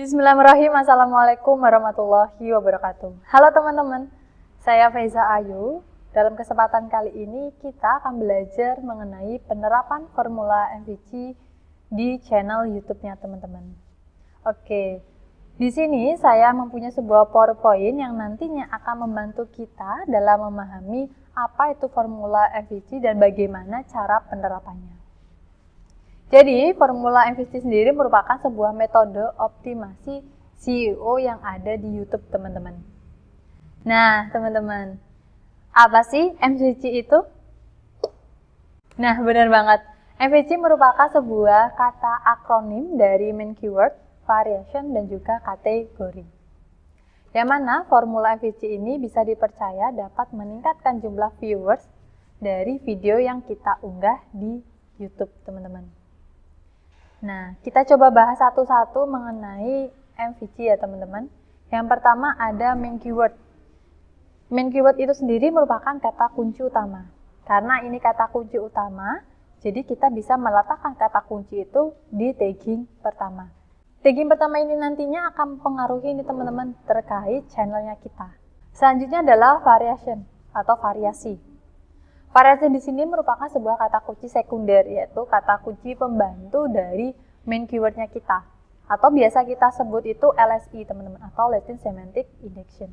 Bismillahirrahmanirrahim. Assalamualaikum warahmatullahi wabarakatuh. Halo teman-teman, saya Faiza Ayu. Dalam kesempatan kali ini kita akan belajar mengenai penerapan formula MVC di channel YouTube-nya teman-teman. Oke, di sini saya mempunyai sebuah PowerPoint yang nantinya akan membantu kita dalam memahami apa itu formula MVC dan bagaimana cara penerapannya. Jadi, formula MVC sendiri merupakan sebuah metode optimasi SEO yang ada di YouTube, teman-teman. Nah, teman-teman, apa sih MVC itu? Nah, benar banget. MVC merupakan sebuah kata akronim dari main keyword, variation, dan juga kategori. Yang mana formula MVC ini bisa dipercaya dapat meningkatkan jumlah viewers dari video yang kita unggah di YouTube, teman-teman. Nah, kita coba bahas satu-satu mengenai MVC ya teman-teman. Yang pertama ada main keyword. Main keyword itu sendiri merupakan kata kunci utama. Karena ini kata kunci utama, jadi kita bisa meletakkan kata kunci itu di tagging pertama. Tagging pertama ini nantinya akan mempengaruhi ini teman-teman terkait channelnya kita. Selanjutnya adalah variation atau variasi. Variasi di sini merupakan sebuah kata kunci sekunder, yaitu kata kunci pembantu dari main keywordnya kita. Atau biasa kita sebut itu LSI, teman-teman, atau Latin Semantic Index.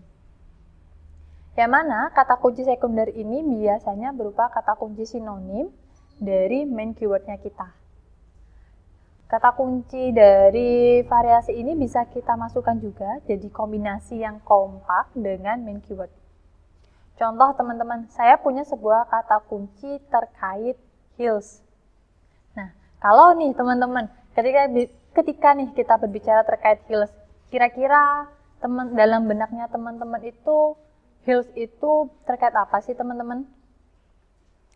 Yang mana kata kunci sekunder ini biasanya berupa kata kunci sinonim dari main keywordnya kita. Kata kunci dari variasi ini bisa kita masukkan juga jadi kombinasi yang kompak dengan main keyword. Contoh teman-teman, saya punya sebuah kata kunci terkait heels. Nah, kalau nih teman-teman, ketika nih kita berbicara terkait heels, kira-kira dalam benaknya teman-teman itu heels itu terkait apa sih teman-teman?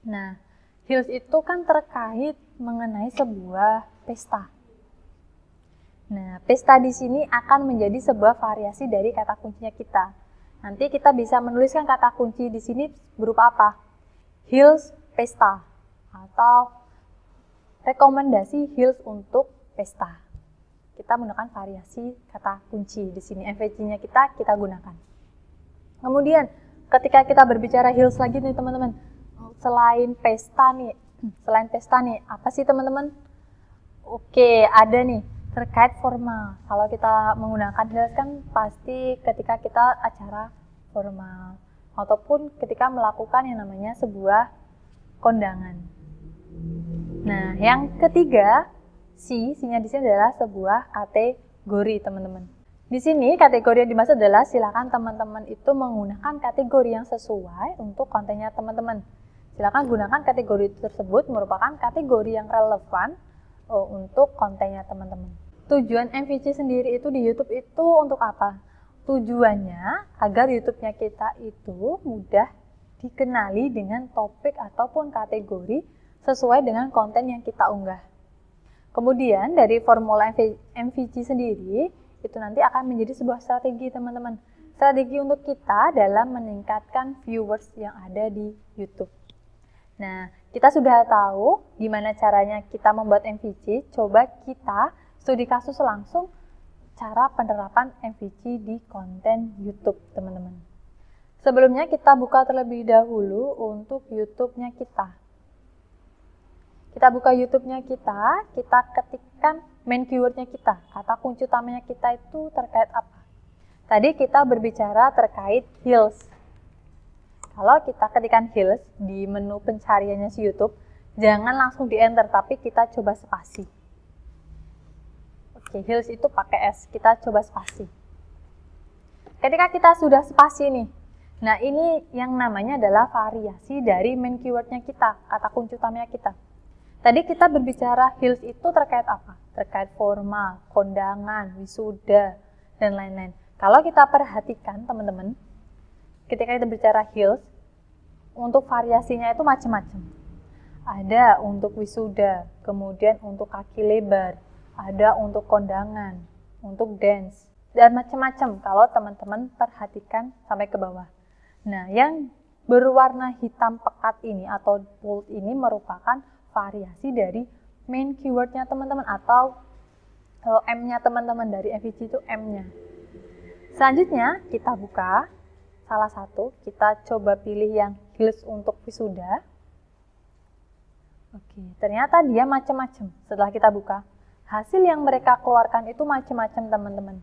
Nah, heels itu kan terkait mengenai sebuah pesta. Nah, pesta di sini akan menjadi sebuah variasi dari kata kuncinya kita. Nanti kita bisa menuliskan kata kunci di sini berupa apa? Heels pesta atau rekomendasi heels untuk pesta. Kita menggunakan variasi kata kunci di sini. MVC-nya kita gunakan. Kemudian ketika kita berbicara heels lagi nih teman-teman, selain pesta nih, apa sih teman-teman? Oke, ada nih terkait formal. Kalau kita menggunakan heels kan pasti ketika kita acara formal ataupun ketika melakukan yang namanya sebuah kondangan. Nah, yang ketiga, C-nya di sini adalah sebuah kategori, teman-teman. Di sini kategori yang dimaksud adalah silakan teman-teman itu menggunakan kategori yang sesuai untuk kontennya teman-teman. Silakan gunakan kategori tersebut merupakan kategori yang relevan untuk kontennya teman-teman. Tujuan MVC sendiri itu di YouTube itu untuk apa? Tujuannya agar YouTube-nya kita itu mudah dikenali dengan topik ataupun kategori sesuai dengan konten yang kita unggah. Kemudian dari formula MVC sendiri itu nanti akan menjadi sebuah strategi teman-teman. Strategi untuk kita dalam meningkatkan viewers yang ada di YouTube. Nah, kita sudah tahu gimana caranya kita membuat MVC. Coba kita studi kasus langsung cara penerapan MVC di konten YouTube, teman-teman. Sebelumnya kita buka terlebih dahulu untuk YouTube-nya kita. Kita buka YouTube-nya kita ketikkan main keyword-nya kita. Kata kunci utamanya kita itu terkait apa? Tadi kita berbicara terkait heels. Kalau kita ketikkan heels di menu pencariannya si YouTube, jangan langsung di enter, tapi kita coba spasi. Oke, heels itu pakai S, kita coba spasi. Ketika kita sudah spasi nih, nah ini yang namanya adalah variasi dari main keywordnya kita, kata kunci utamanya kita. Tadi kita berbicara heels itu terkait apa? Terkait formal, kondangan, wisuda, dan lain-lain. Kalau kita perhatikan teman-teman, ketika kita bicara heels, untuk variasinya itu macam-macam. Ada untuk wisuda, kemudian untuk kaki lebar, ada untuk kondangan, untuk dance, dan macam-macam kalau teman-teman perhatikan sampai ke bawah. Nah, yang berwarna hitam pekat ini atau bold ini merupakan variasi dari main keywordnya teman-teman atau M-nya teman-teman dari MVG itu M-nya. Selanjutnya kita buka salah satu, kita coba pilih yang Heels untuk wisuda. Oke, ternyata dia macam-macam. Setelah kita buka, hasil yang mereka keluarkan itu macam-macam teman-teman,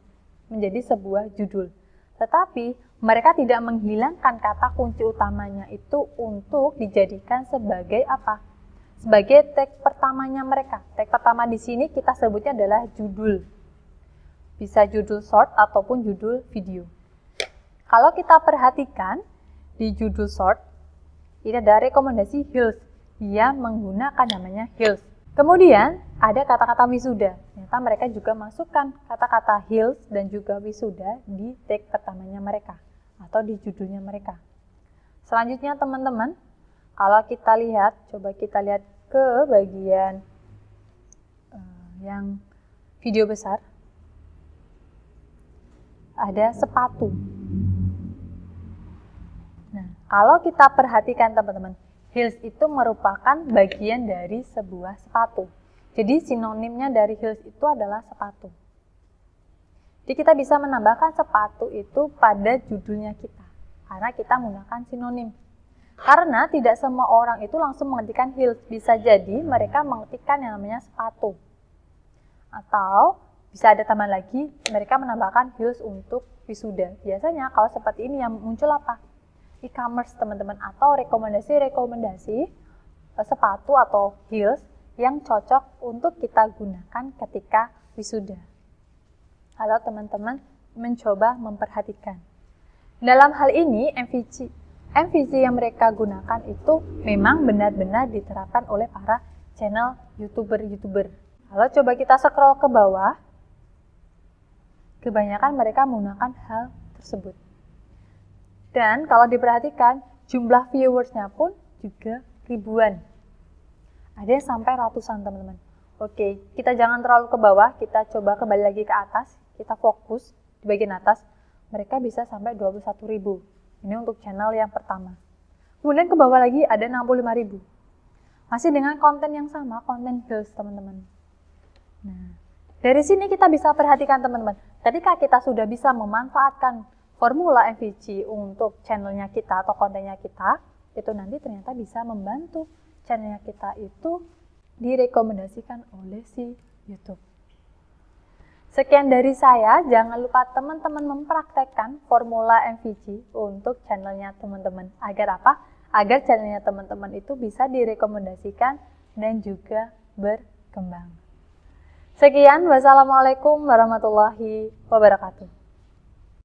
menjadi sebuah judul. Tetapi mereka tidak menghilangkan kata kunci utamanya itu untuk dijadikan sebagai apa? Sebagai tag pertamanya mereka. Tag pertama di sini kita sebutnya adalah judul. Bisa judul short ataupun judul video. Kalau kita perhatikan di judul short, ini ada rekomendasi Heels. Dia menggunakan namanya Heels. Kemudian ada kata-kata wisuda. Ternyata mereka juga masukkan kata-kata Heels dan juga wisuda di tag pertamanya mereka atau di judulnya mereka. Selanjutnya teman-teman, kalau kita lihat, coba kita lihat ke bagian yang video besar. Ada sepatu. Nah, kalau kita perhatikan teman-teman, Heels itu merupakan bagian dari sebuah sepatu. Jadi sinonimnya dari Heels itu adalah sepatu. Jadi kita bisa menambahkan sepatu itu pada judulnya kita, karena kita menggunakan sinonim. Karena tidak semua orang itu langsung mengetikkan Heels, bisa jadi mereka mengetikkan yang namanya sepatu. Atau bisa ada tambahan lagi, mereka menambahkan Heels untuk wisuda. Biasanya kalau seperti ini yang muncul apa? E-commerce teman-teman, atau rekomendasi-rekomendasi sepatu atau heels yang cocok untuk kita gunakan ketika wisuda. Kalau teman-teman mencoba memperhatikan. Dalam hal ini MVG yang mereka gunakan itu memang benar-benar diterapkan oleh para channel YouTuber. Kalau coba kita scroll ke bawah, kebanyakan mereka menggunakan hal tersebut. Dan kalau diperhatikan, jumlah viewersnya pun juga ribuan. Ada yang sampai ratusan teman-teman. Oke, kita jangan terlalu ke bawah, kita coba kembali lagi ke atas, kita fokus di bagian atas. Mereka bisa sampai 21.000. Ini untuk channel yang pertama. Kemudian ke bawah lagi ada 65.000. Masih dengan konten yang sama, konten Heels teman-teman. Nah, dari sini kita bisa perhatikan teman-teman, ketika kita sudah bisa memanfaatkan formula MVG untuk channelnya kita atau kontennya kita, itu nanti ternyata bisa membantu channelnya kita itu direkomendasikan oleh si YouTube. Sekian dari saya, jangan lupa teman-teman mempraktekkan formula MVG untuk channelnya teman-teman. Agar apa? Agar channelnya teman-teman itu bisa direkomendasikan dan juga berkembang. Sekian, wassalamualaikum warahmatullahi wabarakatuh.